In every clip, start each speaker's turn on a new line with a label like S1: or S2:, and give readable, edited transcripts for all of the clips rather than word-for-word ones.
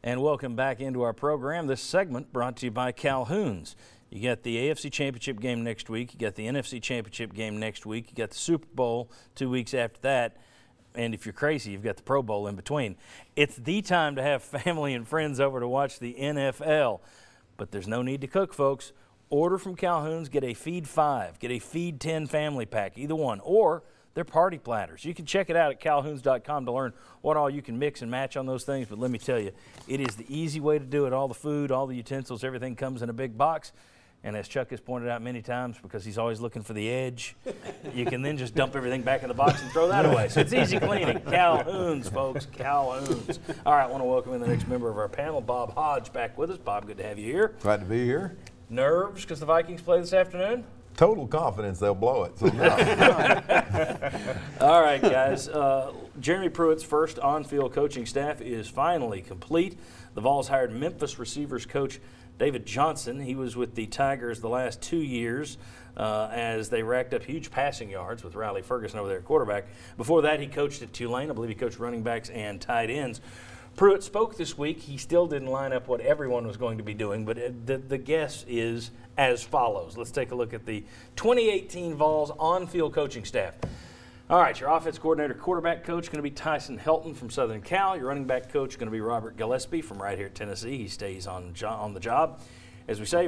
S1: And welcome back into our program. This segment brought to you by Calhoun's. You got the AFC Championship game next week. You got the NFC Championship game next week. You got the Super Bowl 2 weeks after that. And if you're crazy, you've got the Pro Bowl in between. It's the time to have family and friends over to watch the NFL. But there's no need to cook, folks. Order from Calhoun's, get a Feed 5, get a Feed 10 family pack, either one, or they're party platters. You can check it out at calhouns.com to learn what all you can mix and match on those things. But let me tell you, it is the easy way to do it. All the food, all the utensils, everything comes in a big box. And as Chuck has pointed out many times, because he's always looking for the edge, you can then just dump everything back in the box and throw that away. So it's easy cleaning. Calhoun's, folks, Calhoun's. All right, I want to welcome in the next member of our panel, Bob Hodge, back with us. Bob, good to have you here.
S2: Glad to be here.
S1: Nerves because the Vikings play this afternoon?
S2: Total confidence they'll blow it. So no.
S1: All right, guys. Jeremy Pruitt's first on-field coaching staff is finally complete. The Vols hired Memphis receivers coach David Johnson. He was with the Tigers the last 2 years as they racked up huge passing yards with Riley Ferguson over there at quarterback. Before that, he coached at Tulane. I believe he coached running backs and tight ends. Pruitt spoke this week. He still didn't line up what everyone was going to be doing, but the guess is as follows. Let's take a look at the 2018 Vols on-field coaching staff. All right, your offense coordinator, quarterback coach going to be Tyson Helton from Southern Cal. Your running back coach going to be Robert Gillespie from right here at Tennessee. He stays on the job. As we say,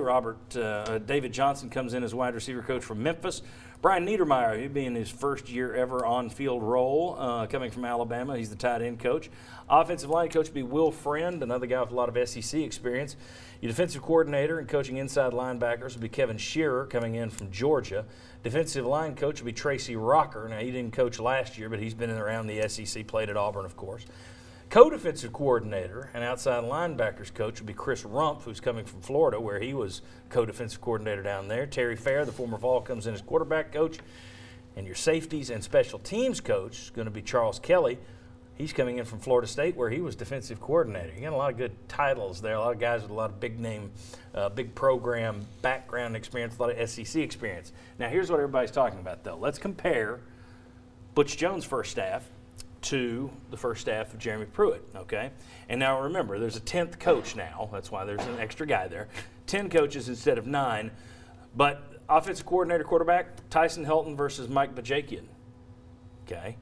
S1: David Johnson comes in as wide receiver coach from Memphis. Brian Niedermeyer, he'll be in his first year ever on-field role, coming from Alabama. He's the tight end coach. Offensive line coach will be Will Friend, another guy with a lot of SEC experience. Your defensive coordinator and coaching inside linebackers will be Kevin Shearer, coming in from Georgia. Defensive line coach will be Tracy Rocker. Now, he didn't coach last year, but he's been around the SEC, played at Auburn, of course. Co-defensive coordinator and outside linebackers coach will be Chris Rumpf, who's coming from Florida, where he was co-defensive coordinator down there. Terry Fair, the former Vol, comes in as quarterback coach. And your safeties and special teams coach is going to be Charles Kelly. He's coming in from Florida State, where he was defensive coordinator. You got a lot of good titles there, a lot of guys with a lot of big-name, big program background experience, a lot of SEC experience. Now, here's what everybody's talking about, though. Let's compare Butch Jones' first staff to the first staff of Jeremy Pruitt, okay? And now remember, there's a 10th coach now. That's why there's an extra guy there. 10 coaches instead of 9. But offensive coordinator, quarterback, Tyson Helton versus Mike Bajakian, okay?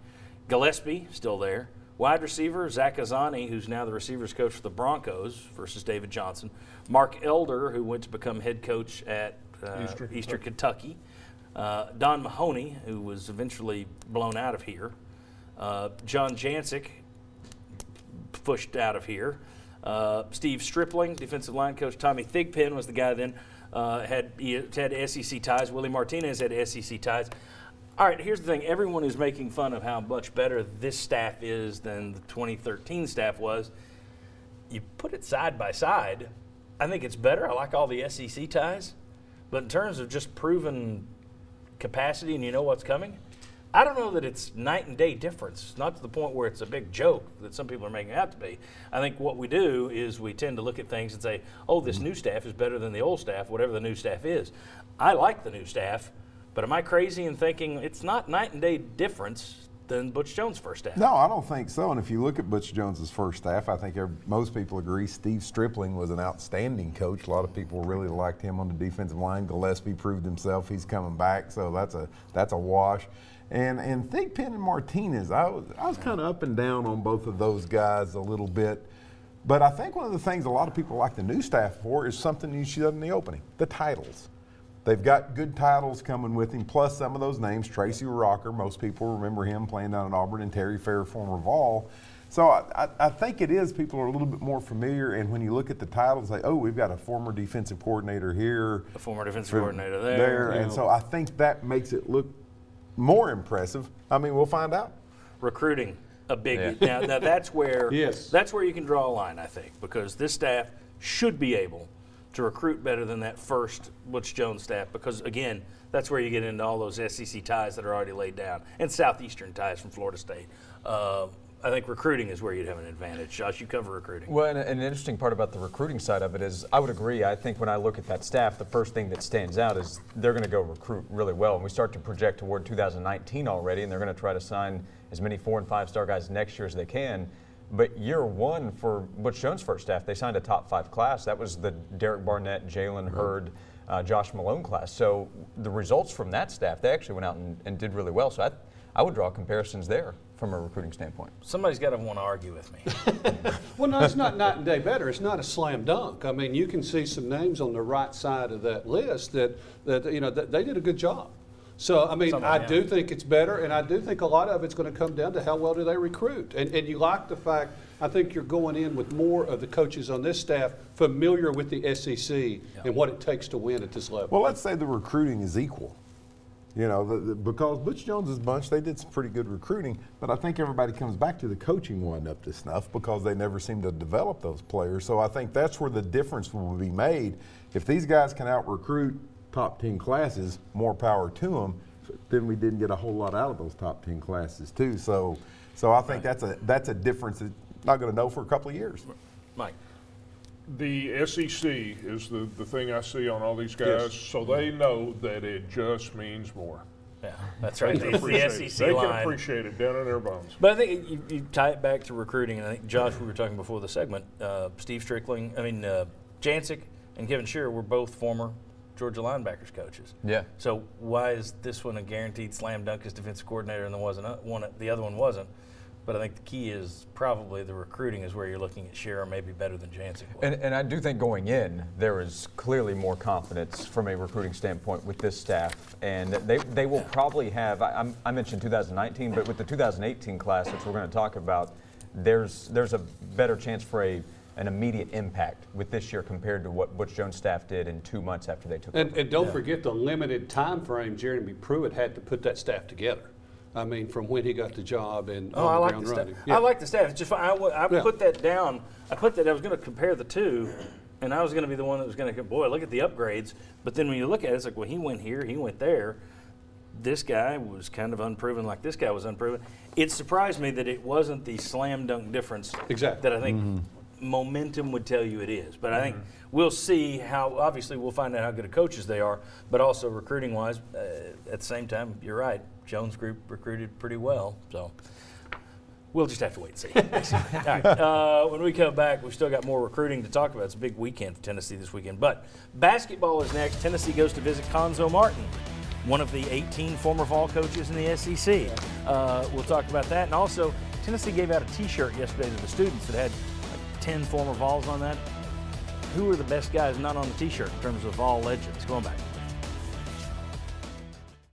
S1: Gillespie, still there. Wide receiver, Zach Azzani, who's now the receivers coach for the Broncos versus David Johnson. Mark Elder, who went to become head coach at Eastern Kentucky. Don Mahoney, who was eventually blown out of here. John Jancic, pushed out of here. Steve Stripling, defensive line coach. Tommy Thigpen was the guy then, had SEC ties. Willie Martinez had SEC ties. All right, here's the thing. Everyone is making fun of how much better this staff is than the 2013 staff was. You put it side by side, I think it's better. I like all the SEC ties. But in terms of just proven capacity and you know what's coming, I don't know that it's night and day difference, not to the point where it's a big joke that some people are making it out to be. I think what we do is we tend to look at things and say, oh, this new staff is better than the old staff, whatever the new staff is. I like the new staff, but am I crazy in thinking it's not night and day difference than Butch Jones' first staff?
S2: No, I don't think so. And if you look at Butch Jones' first staff, I think most people agree Steve Stripling was an outstanding coach. A lot of people really liked him on the defensive line. Gillespie proved himself. He's coming back, so that's a wash. And Thigpen and Martinez, I was kind of up and down on both of those guys a little bit. But I think one of the things a lot of people like the new staff for is something you said in the opening, the titles. They've got good titles coming with him, plus some of those names. Tracy Rocker, most people remember him playing down at Auburn, and Terry Fair, former Vol. So I think it is people are a little bit more familiar, and when you look at the titles, like, oh, we've got a former defensive coordinator here.
S1: A former defensive coordinator there.
S2: And so I think that makes it look more impressive. I mean, we'll find out.
S1: Recruiting, a big now that's where that's where you can draw a line, I think, because this staff should be able to recruit better than that first Butch Jones staff, because again, that's where you get into all those SEC ties that are already laid down and Southeastern ties from Florida State. I think recruiting is where you'd have an advantage. Josh, you cover recruiting.
S3: Well, and an interesting part about the recruiting side of it is I would agree. I think when I look at that staff, the first thing that stands out is they're going to go recruit really well. And we start to project toward 2019 already, and they're going to try to sign as many 4- and 5-star guys next year as they can. But year one for Butch Jones' first staff, they signed a top 5 class. That was the Derek Barnett, Jalen Hurd, Josh Malone class. So the results from that staff, they actually went out and did really well. So I would draw comparisons there from a recruiting standpoint.
S1: Somebody's got to want to argue with me.
S4: Well, no, it's not night and day better. It's not a slam dunk. I mean, you can see some names on the right side of that list that you know, that they did a good job. So, I mean, I do think it's better, and I do think a lot of it's going to come down to how well do they recruit. And you like the fact, I think you're going in with more of the coaches on this staff familiar with the SEC and what it takes to win at this level.
S2: Well, let's say the recruiting is equal. You know, because Butch Jones's bunch, they did some pretty good recruiting, but I think everybody comes back to the coaching wasn't up to snuff because they never seem to develop those players. So I think that's where the difference will be made. If these guys can out-recruit top 10 classes, more power to them, then we didn't get a whole lot out of those top 10 classes too. So I think that's a difference that not going to know for a couple of years.
S1: Mike.
S5: The SEC is the thing I see on all these guys, so they know that it just means more.
S1: Yeah, that's right.
S5: They can
S1: It's
S5: appreciate
S1: the
S5: it.
S1: SEC
S5: They
S1: line.
S5: can appreciate it down in their bones.
S1: But I think you tie it back to recruiting, and I think, Josh, we were talking before the segment, Steve Strickling, Jancic and Kevin Shearer were both former Georgia linebackers coaches.
S3: Yeah.
S1: So why is this one a guaranteed slam dunk as defensive coordinator and the other one wasn't? But I think the key is probably the recruiting is where you're looking at Shearer maybe better than Jancic was.
S3: And I do think going in, there is clearly more confidence from a recruiting standpoint with this staff. And they will probably have, I mentioned 2019, but with the 2018 class, which we're going to talk about, there's a better chance for an immediate impact with this year compared to what Butch Jones' staff did in 2 months after they took over.
S4: And don't forget the limited time frame Jeremy Pruitt had to put that staff together. I mean, from when he got the job and
S1: I like the
S4: running.
S1: staff. I like the staff. It's just I put that down. I was going to compare the two, and I was going to be the one that was going to go, boy, look at the upgrades. But then when you look at it, it's like, well, he went here, he went there. This guy was kind of unproven like this guy was unproven. It surprised me that it wasn't the slam dunk difference that I think momentum would tell you it is. But I think we'll see how, obviously we'll find out how good of coaches they are, but also recruiting-wise, at the same time, you're right, Jones Group recruited pretty well. So we'll just have to wait and see. All right, when we come back, we've still got more recruiting to talk about. It's a big weekend for Tennessee this weekend. But basketball is next. Tennessee goes to visit Conzo Martin, one of the 18 former Vol coaches in the SEC. We'll talk about that. And also, Tennessee gave out a T-shirt yesterday to the students that had 10 former Vols on that. Who are the best guys not on the T-shirt in terms of Vol legends? Going back.